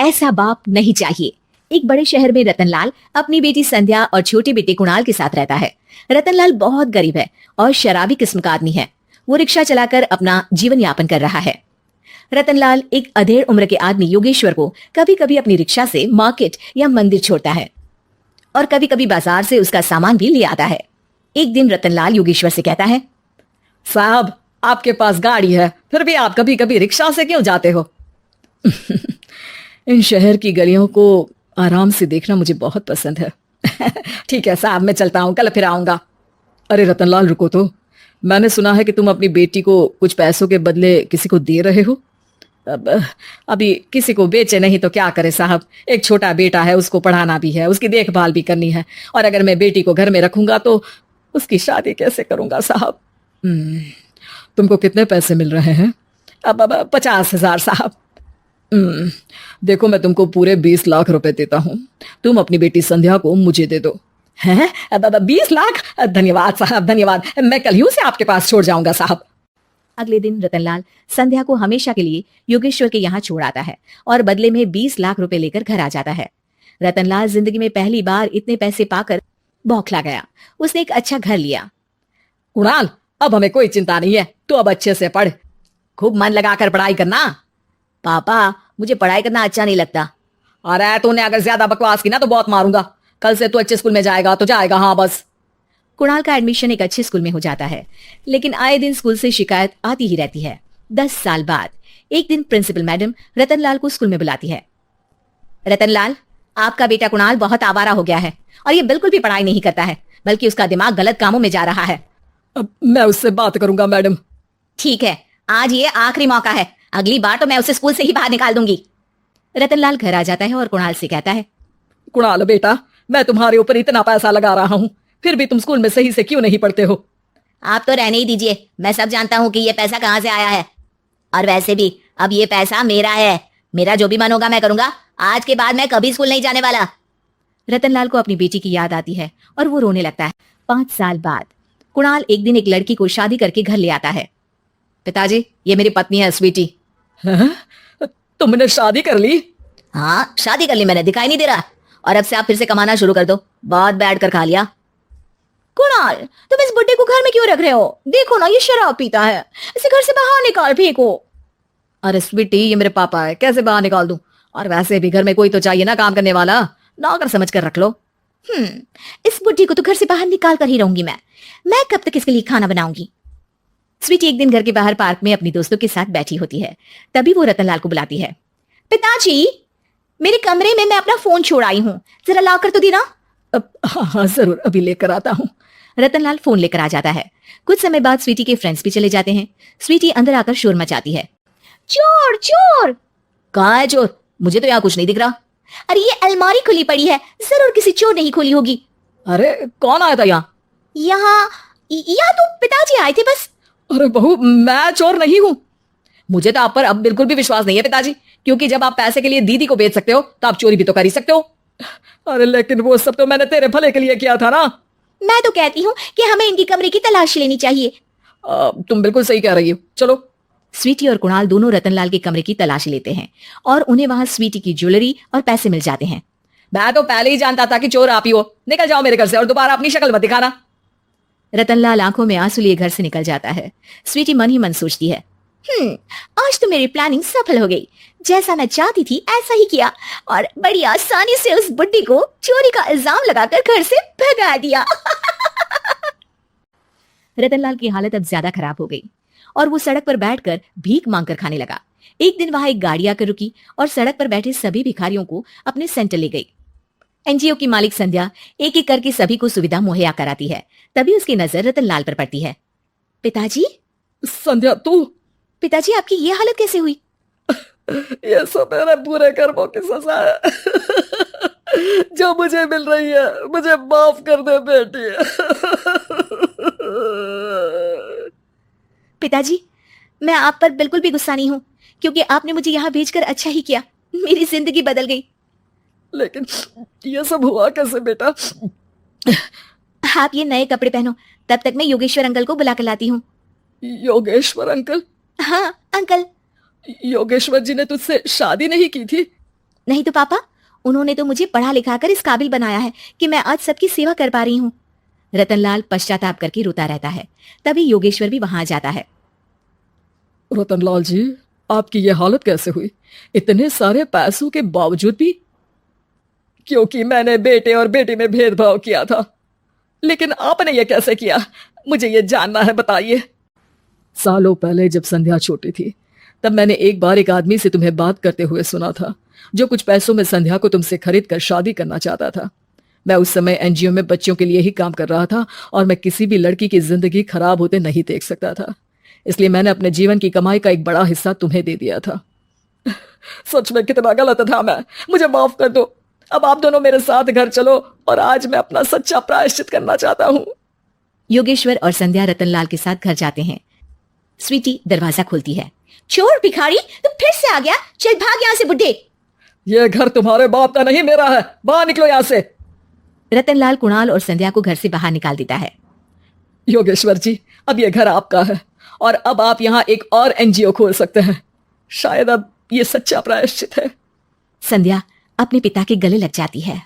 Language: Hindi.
ऐसा बाप नहीं चाहिए। एक बड़े शहर में रतनलाल अपनी बेटी संध्या और छोटे बेटे कुणाल के साथ रहता है। रतनलाल बहुत गरीब है और शराबी किस्म का आदमी है। वो रिक्शा चलाकर अपना जीवन यापन कर रहा है। रतनलाल एक अधेड़ उम्र के आदमी योगेश्वर को कभी कभी अपनी रिक्शा से मार्केट या मंदिर छोड़ता है और कभी कभी बाजार से उसका सामान भी ले आता है। एक दिन रतनलाल योगेश्वर से कहता है, साहब आपके पास गाड़ी है, फिर भी आप कभी कभी रिक्शा से क्यों जाते हो? इन शहर की गलियों को आराम से देखना मुझे बहुत पसंद है। ठीक है साहब, मैं चलता हूँ, कल फिर आऊंगा। अरे रतनलाल रुको तो, मैंने सुना है कि तुम अपनी बेटी को कुछ पैसों के बदले किसी को दे रहे हो। अभी किसी को बेचे नहीं तो क्या करे साहब, एक छोटा बेटा है, उसको पढ़ाना भी है, उसकी देखभाल भी करनी है, और अगर मैं बेटी को घर में रखूंगा तो उसकी शादी कैसे करूंगा साहब। तुमको कितने पैसे मिल रहे हैं? अब 50,000 साहब। देखो मैं तुमको पूरे 20 लाख रुपए देता हूँ, तुम अपनी बेटी संध्या को मुझे दे दो। हैं? 20 लाख? धन्यवाद साहब, धन्यवाद, मैं कल ही उसे आपके पास छोड़ जाऊंगा साहब। अगले दिन रतनलाल संध्या को हमेशा के लिए योगेश्वर के यहाँ छोड़ आता है और बदले में 20 लाख रुपए लेकर घर आ जाता है। रतनलाल जिंदगी में पहली बार इतने पैसे पाकर बौखला गया। उसने एक अच्छा घर लिया। कुणाल, अब हमें कोई चिंता नहीं है, तू अब अच्छे से पढ़, खूब मन लगाकर पढ़ाई करना। पापा मुझे पढ़ाई करना अच्छा नहीं लगता। अरे तूने अगर ज्यादा बकवास की ना तो बहुत मारूंगा। कल से तू अच्छे स्कूल में जाएगा तो जाएगा, हाँ बस। कुणाल का एडमिशन एक अच्छे स्कूल में हो जाता है, लेकिन आए दिन स्कूल से शिकायत आती ही रहती है। 10 साल बाद एक दिन प्रिंसिपल मैडम रतनलाल को स्कूल में बुलाती है। रतनलाल, आपका बेटा कुणाल बहुत आवारा हो गया है और ये बिल्कुल भी पढ़ाई नहीं करता है, बल्कि उसका दिमाग गलत कामों में जा रहा है। अब मैं उससे बात करूंगा मैडम। ठीक है, आज ये आखिरी मौका है, अगली बार तो मैं उसे स्कूल से ही बाहर निकाल दूंगी। रतनलाल घर आ जाता है और कुणाल से कहता है, कुणाल बेटा, मैं तुम्हारे ऊपर इतना पैसा लगा रहा हूँ, फिर भी तुम स्कूल में सही से क्यों नहीं पढ़ते हो? आप तो रहने ही दीजिए, मैं सब जानता हूँ कि ये पैसा कहाँ से आया है, और वैसे भी अब ये पैसा मेरा है, मेरा जो भी मन होगा मैं करूंगा। आज के बाद मैं कभी स्कूल नहीं जाने वाला। रतनलाल को अपनी बेटी की याद आती है और वो रोने लगता है। 5 साल बाद कुणाल एक दिन एक लड़की को शादी करके घर ले आता है। पिताजी, ये मेरी पत्नी है स्वीटी। तुमने शादी कर ली? हाँ शादी कर ली मैंने, दिखाई नहीं दे रहा? और अब से आप फिर से कमाना शुरू कर दो, बहुत बैठ कर खा लिया। कुणाल, तुम इस बुड्ढे को घर में क्यों रख रहे हो? देखो ना ये शराब पीता है, इसे घर से बाहर निकाल फेंको। अरे स्वीटी, ये मेरे पापा है, कैसे बाहर निकाल दूं? और वैसे भी घर में कोई तो चाहिए ना काम करने वाला, नौकर समझ कर रख लो। इस बुड्ढी को तो घर से बाहर निकाल कर ही रहूंगी मैं कब तक इसके लिए खाना बनाऊंगी? स्वीटी एक दिन घर के बाहर पार्क में अपनी दोस्तों के साथ बैठी होती है। तभी वो रतनलाल को बुलाती है। पिताजी, मेरे कमरे में मैं अपना फोन छोड़ आई हूँ, जरा ला कर तो देना। हाँ जरूर, अभी लेकर आता हूँ। रतनलाल फोन लेकर आ जाता है। कुछ समय बाद स्वीटी के फ्रेंड्स भी चले जाते हैं। स्वीटी अंदर आकर शोर मचाती है, चोर चोर। कहाँ है चोर? मुझे तो यहाँ कुछ नहीं दिख रहा। अरे ये अलमारी खुली पड़ी है, जरूर किसी चोर नहीं खोली होगी। अरे कौन आया था यहाँ? यहाँ तो पिताजी आए थे बस। अरे बहू, मैं चोर नहीं हूँ। मुझे तो आप पर अब बिल्कुल भी विश्वास नहीं है पिताजी, क्योंकि जब आप पैसे के लिए दीदी को बेच सकते हो तो आप चोरी भी तो कर ही सकते हो। अरे लेकिन वो सब तो मैंने तेरे भले के लिए किया था ना। मैं तो कहती हूँ कि हमें इनकी कमरे की तलाशी लेनी चाहिए। तुम बिल्कुल सही कह रही हो, चलो। स्वीटी और कुणाल दोनों रतनलाल के कमरे की तलाशी लेते हैं और उन्हें वहां स्वीटी की ज्वेलरी और पैसे मिल जाते हैं। मैं तो पहले ही जानता था कि चोर आप ही हो, निकल जाओ मेरे घर से और दोबारा अपनी शक्ल मत दिखाना। रतनलाल आंखों में आंसू लिए घर से निकल जाता है। स्वीटी मन ही मन सोचती है, आज तो मेरी प्लानिंग सफल हो गई, जैसा मैं चाहती थी ऐसा ही किया और बड़ी आसानी से उस बुड्ढी को चोरी का इल्जाम लगाकर घर से भगा दिया। रतनलाल की हालत अब ज्यादा खराब हो गई और वो सड़क पर बैठकर भीख मांगकर खाने लगा। एक दिन वहां एक गाड़ी आकर रुकी और सड़क पर बैठे सभी भिखारियों को अपने सेंटर ले गई। एनजीओ की मालिक संध्या एक एक करके सभी को सुविधा मुहैया कराती है। तभी उसकी नजर रतनलाल पर पड़ती है। पिताजी। संध्या तू? पिताजी, आपकी ये हालत कैसे हुई? ये सब मेरे बुरे कर्मों की सजा है जो मुझे मिल रही है, मुझे माफ कर दे बेटी। पिताजी, मैं आप पर बिल्कुल भी गुस्सा नहीं हूँ, क्योंकि आपने मुझे यहाँ भेजकर अच्छा ही किया, मेरी जिंदगी बदल गई। लेकिन ये सब हुआ कैसे बेटा? आप ये नए कपड़े पहनो, तब तक मैं योगेश्वर अंकल को बुला कर लाती हूँ। योगेश्वर अंकल? हाँ अंकल। योगेश्वर जी ने तुझसे शादी नहीं की थी? नहीं तो पापा, उन्होंने तो मुझे पढ़ा लिखा कर इस काबिल बनाया है कि मैं आज सबकी सेवा कर पा रही हूँ। रतनलाल पश्चाताप करके रोता रहता है। तभी योगेश्वर भी वहां आ जाता है। रतनलाल जी, आपकी ये हालत कैसे हुई, इतने सारे पैसों के बावजूद भी? क्योंकि मैंने बेटे और बेटी में भेदभाव किया था। लेकिन आपने ये कैसे किया, मुझे ये जानना है, बताइए। सालों पहले जब संध्या छोटी थी, तब मैंने एक बार एक आदमी से तुम्हें बात करते हुए सुना था, जो कुछ पैसों में संध्या को तुमसे खरीद कर शादी करना चाहता था। मैं उस समय एनजीओ में बच्चों के लिए ही काम कर रहा था और मैं किसी भी लड़की की जिंदगी खराब होते नहीं देख सकता था। इसलिए मैंने अपने जीवन की कमाई का एक बड़ा हिस्सा तुम्हें दे दिया था। सच में कितना गलत था मैं, मुझे माफ कर दो। अब आप दोनों मेरे साथ घर चलो और आज मैं अपना सच्चा प्रायश्चित करना चाहता हूँ। योगेश्वर और संध्या रतनलाल के साथ घर जाते हैं। स्वीटी दरवाजा खोलती है। चोर भिखारी, तुम फिर से आ गया? चल भाग यहाँ से बुड्ढे। ये घर तुम्हारे बाप का नहीं, मेरा है, बाहर निकलो यहाँ से। रतनलाल कुणाल और संध्या को घर से बाहर निकाल देता है। योगेश्वर जी, अब ये घर आपका है और अब आप यहाँ एक और एनजीओ खोल सकते हैं। शायद अब ये सच्चा प्रायश्चित है। संध्या अपने पिता के गले लग जाती है।